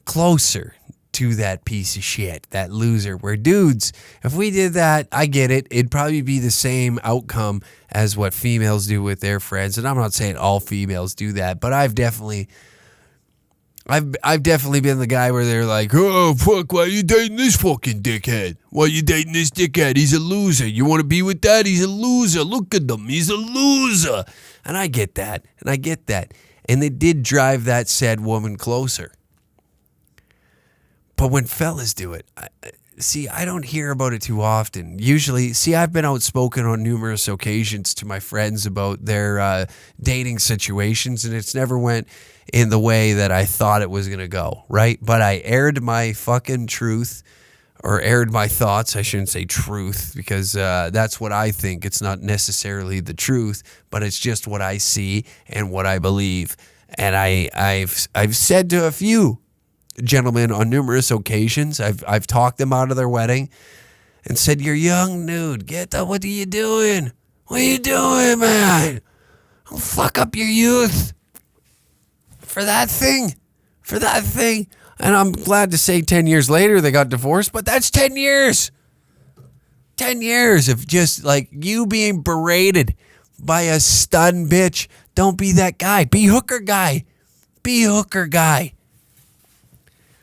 closer to that piece of shit, that loser. Where dudes, if we did that, I get it. It'd probably be the same outcome as what females do with their friends. And I'm not saying all females do that, but I've definitely been the guy where they're like, oh, fuck, why are you dating this fucking dickhead? Why are you dating this dickhead? He's a loser. You want to be with that? He's a loser. Look at him. He's a loser. And I get that. And it did drive that said woman closer. But when fellas do it, I don't hear about it too often. Usually, I've been outspoken on numerous occasions to my friends about their dating situations, and it's never went in the way that I thought it was going to go, right? But I aired my fucking truth, or aired my thoughts. I shouldn't say truth, because that's what I think. It's not necessarily the truth, but it's just what I see and what I believe. And I've said to a few gentlemen on numerous occasions, I've talked them out of their wedding and said, you're young, dude. What are you doing? What are you doing, man? Don't fuck up your youth for that thing. And I'm glad to say 10 years later they got divorced, but that's 10 years. 10 years of just like you being berated by a stun bitch. Don't be that guy. Be hooker guy.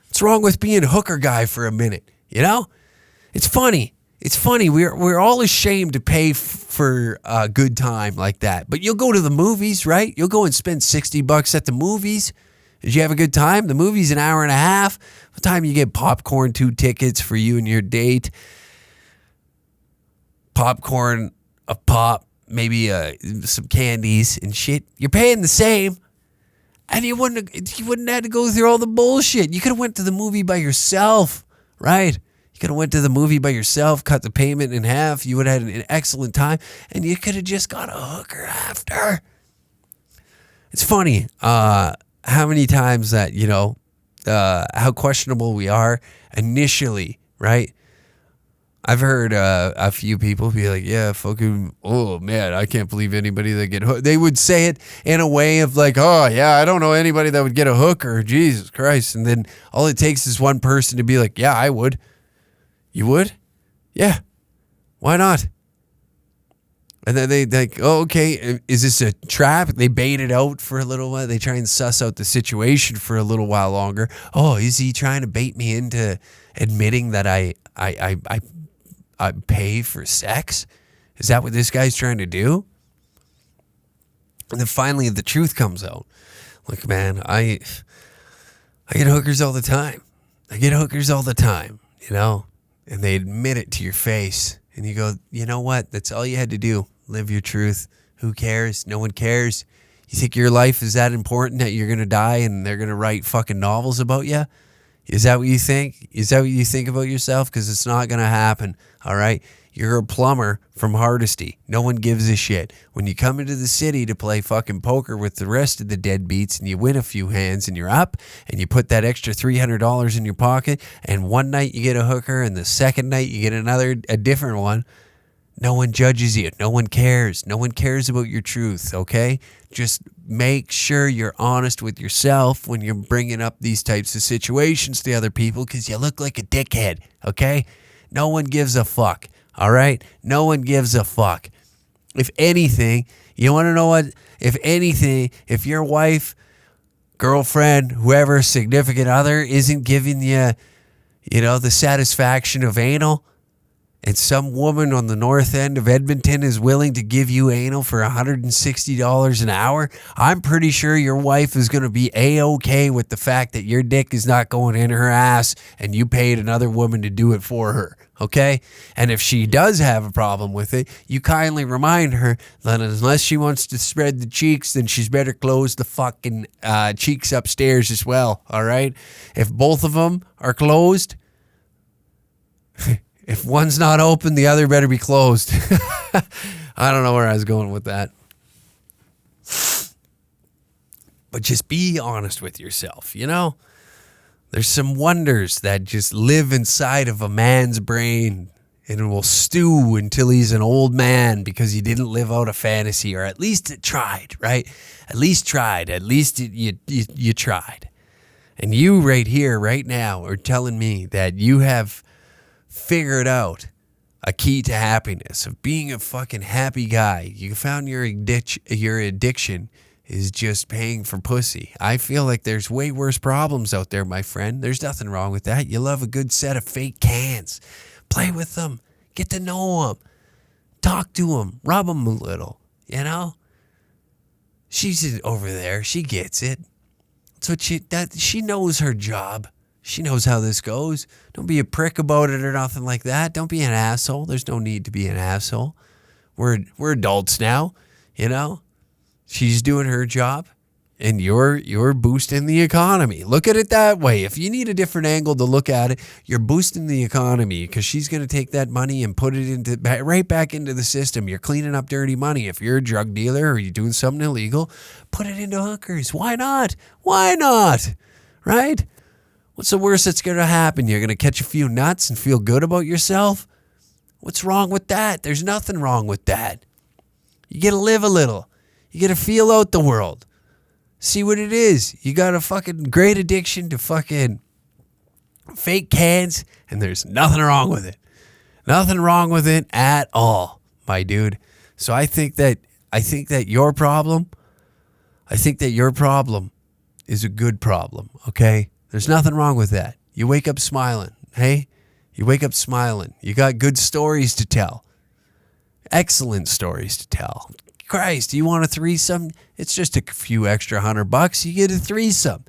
What's wrong with being hooker guy for a minute? You know? It's funny. We're all ashamed to pay for a good time like that. But you'll go to the movies, right? You'll go and spend $60 at the movies. Did you have a good time? The movie's an hour and a half. By the time you get popcorn, 2 tickets for you and your date, popcorn, a pop, maybe some candies and shit, you're paying the same. And you wouldn't have to go through all the bullshit. You could have went to the movie by yourself, right? You could have went to the movie by yourself, cut the payment in half. You would have had an excellent time, and you could have just got a hooker after. It's funny how many times that, how questionable we are initially, right? I've heard a few people be like, yeah, fucking, oh, man, I can't believe anybody that get hooked. They would say it in a way of like, oh, yeah, I don't know anybody that would get a hooker. Jesus Christ. And then all it takes is one person to be like, yeah, I would. You would? Yeah. Why not? And then they like, oh, okay, is this a trap? They bait it out for a little while. They try and suss out the situation for a little while longer. Oh, is he trying to bait me into admitting that I pay for sex? Is that what this guy's trying to do? And then finally the truth comes out. Look, man, I get hookers all the time. And they admit it to your face. And you go, you know what? That's all you had to do. Live your truth. Who cares? No one cares. You think your life is that important that you're going to die and they're going to write fucking novels about you? Is that what you think? Is that what you think about yourself? Because it's not going to happen, all right? You're a plumber from Hardesty. No one gives a shit. When you come into the city to play fucking poker with the rest of the deadbeats and you win a few hands and you're up and you put that extra $300 in your pocket and one night you get a hooker and the second night you get a different one, no one judges you. No one cares. No one cares about your truth, okay? Just make sure you're honest with yourself when you're bringing up these types of situations to other people because you look like a dickhead, okay? No one gives a fuck, all right? No one gives a fuck. If anything, you want to know what? If anything, if your wife, girlfriend, whoever, significant other isn't giving you, the satisfaction of anal, and some woman on the north end of Edmonton is willing to give you anal for $160 an hour, I'm pretty sure your wife is going to be A-okay with the fact that your dick is not going in her ass and you paid another woman to do it for her, okay? And if she does have a problem with it, you kindly remind her that unless she wants to spread the cheeks, then she's better close the fucking cheeks upstairs as well, all right? If both of them are closed... If one's not open, the other better be closed. I don't know where I was going with that. But just be honest with yourself, There's some wonders that just live inside of a man's brain and will stew until he's an old man because he didn't live out a fantasy, or at least it tried, right? At least tried. At least you tried. And you right here, right now, are telling me that you have figured out a key to happiness, of being a fucking happy guy. You found your addiction is just paying for pussy. I feel like there's way worse problems out there, my friend. There's nothing wrong with that. You love a good set of fake cans. Play with them. Get to know them. Talk to them. Rub them a little, She's over there. She gets it. So she knows her job. She knows how this goes. Don't be a prick about it or nothing like that. Don't be an asshole. There's no need to be an asshole. We're adults now, She's doing her job, and you're boosting the economy. Look at it that way. If you need a different angle to look at it, you're boosting the economy because she's going to take that money and put it right back into the system. You're cleaning up dirty money. If you're a drug dealer or you're doing something illegal, put it into hookers. Why not? Why not? Right? What's the worst that's going to happen? You're going to catch a few nuts and feel good about yourself? What's wrong with that? There's nothing wrong with that. You get to live a little. You get to feel out the world. See what it is. You got a fucking great addiction to fucking fake cans, and there's nothing wrong with it. Nothing wrong with it at all, my dude. So I think that your problem is a good problem, okay? There's nothing wrong with that. You wake up smiling, hey? You wake up smiling. You got good stories to tell. Excellent stories to tell. Christ, you want a threesome? It's just a few extra $100. You get a threesome.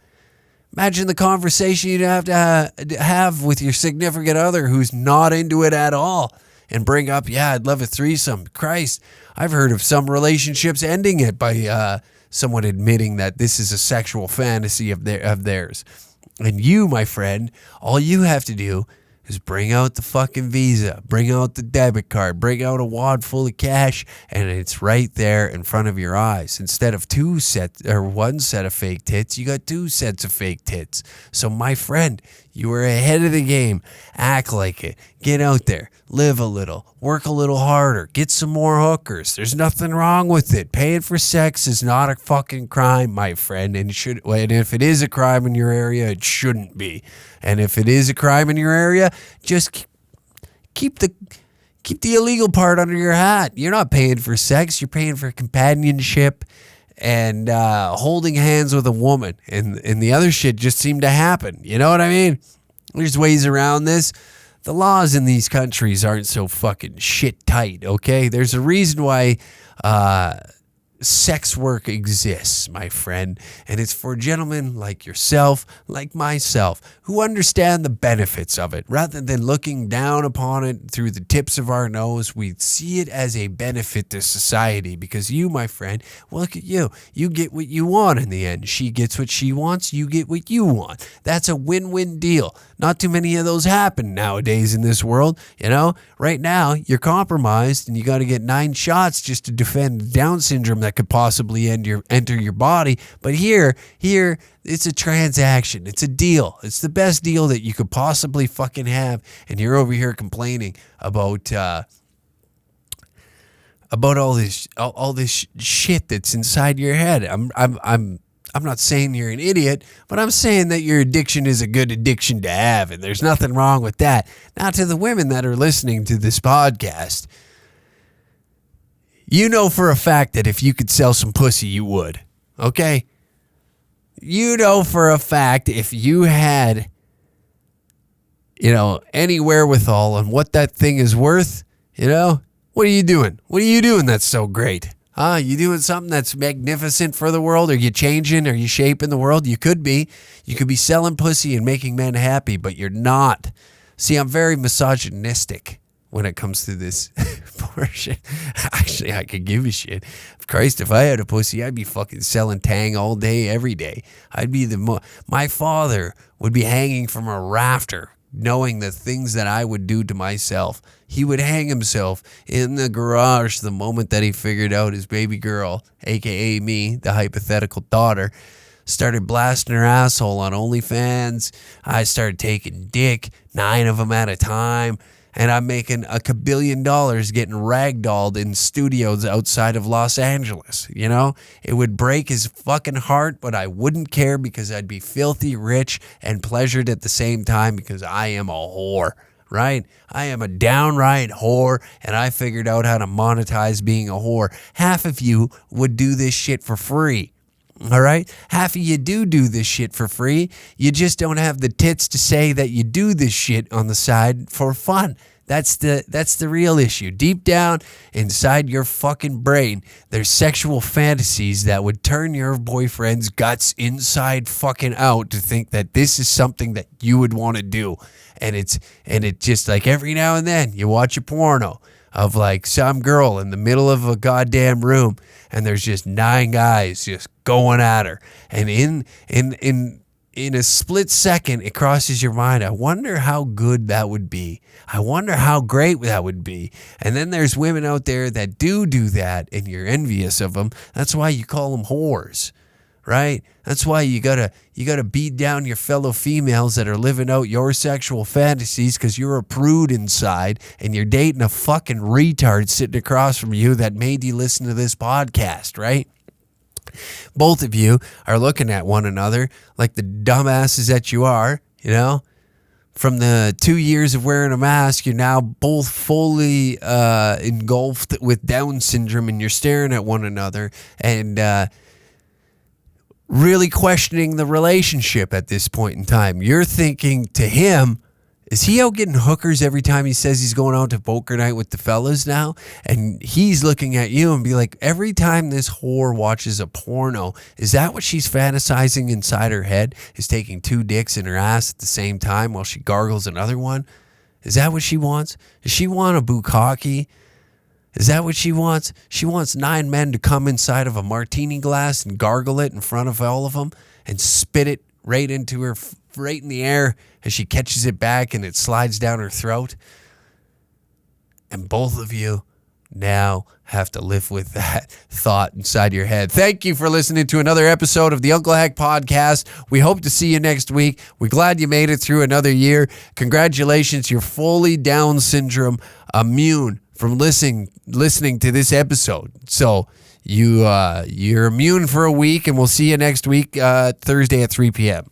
Imagine the conversation you'd have to have with your significant other who's not into it at all and bring up, I'd love a threesome. Christ, I've heard of some relationships ending it by someone admitting that this is a sexual fantasy of theirs. And you, my friend, all you have to do is bring out the fucking Visa, bring out the debit card, bring out a wad full of cash, and it's right there in front of your eyes. Instead of one set of fake tits, you got two sets of fake tits. So my friend, you are ahead of the game. Act like it. Get out there. Live a little. Work a little harder. Get some more hookers. There's nothing wrong with it. Paying for sex is not a fucking crime, my friend. And if it is a crime in your area, it shouldn't be. And if it is a crime in your area, just keep the illegal part under your hat. You're not paying for sex. You're paying for companionship and holding hands with a woman. And the other shit just seemed to happen. You know what I mean? There's ways around this. The laws in these countries aren't so fucking shit tight, okay? There's a reason why sex work exists, my friend, and it's for gentlemen like yourself, like myself, who understand the benefits of it. Rather than looking down upon it through the tips of our nose, we see it as a benefit to society, because you, my friend, look at you. You get what you want in the end. She gets what she wants, you get what you want. That's a win-win deal. Not too many of those happen nowadays in this world. You know, right now you're compromised and you got to get 9 shots just to defend Down syndrome that could possibly enter your body. But here, it's a transaction. It's a deal. It's the best deal that you could possibly fucking have. And you're over here complaining about all this shit that's inside your head. I'm not saying you're an idiot, but I'm saying that your addiction is a good addiction to have, and there's nothing wrong with that. Now, to the women that are listening to this podcast, you know for a fact that if you could sell some pussy, you would, okay? You know for a fact if you had, any wherewithal on what that thing is worth, what are you doing? What are you doing that's so great? You doing something that's magnificent for the world? Are you changing? Are you shaping the world? You could be. You could be selling pussy and making men happy, but you're not. See, I'm very misogynistic when it comes to this portion. Actually, I could give a shit. Christ, if I had a pussy, I'd be fucking selling Tang all day, every day. I'd be my father would be hanging from a rafter, knowing the things that I would do to myself. He would hang himself in the garage the moment that he figured out his baby girl, a.k.a. me, the hypothetical daughter, started blasting her asshole on OnlyFans. I started taking dick, 9 of them at a time, and I'm making $1 billion getting ragdolled in studios outside of Los Angeles. It would break his fucking heart, but I wouldn't care because I'd be filthy rich and pleasured at the same time because I am a whore, right? I am a downright whore, and I figured out how to monetize being a whore. Half of you would do this shit for free. All right? Half of you do this shit for free. You just don't have the tits to say that you do this shit on the side for fun. That's the real issue. Deep down inside your fucking brain, there's sexual fantasies that would turn your boyfriend's guts inside fucking out to think that this is something that you would want to do. And it just like every now and then you watch a porno of like some girl in the middle of a goddamn room and there's just 9 guys just going at her. And in a split second, it crosses your mind, I wonder how good that would be. I wonder how great that would be. And then there's women out there that do that, and you're envious of them. That's why you call them whores, right? That's why you gotta beat down your fellow females that are living out your sexual fantasies because you're a prude inside and you're dating a fucking retard sitting across from you that made you listen to this podcast, right? Both of you are looking at one another like the dumbasses that you are, From the 2 years of wearing a mask, you're now both fully engulfed with Down syndrome, and you're staring at one another and really questioning the relationship at this point in time. You're thinking to him, is he out getting hookers every time he says he's going out to poker night with the fellas now? And he's looking at you and be like, every time this whore watches a porno, is that what she's fantasizing inside her head? Is taking 2 dicks in her ass at the same time while she gargles another one? Is that what she wants? Does she want a bukkake? Is that what she wants? She wants 9 men to come inside of a martini glass and gargle it in front of all of them and spit it right into her, right in the air as she catches it back and it slides down her throat. And both of you now have to live with that thought inside your head. Thank you for listening to another episode of the Uncle Hack Podcast. We hope to see you next week. We're glad you made it through another year. Congratulations, you're fully Down syndrome immune from listening to this episode. So you're immune for a week, and we'll see you next week, Thursday at 3 p.m.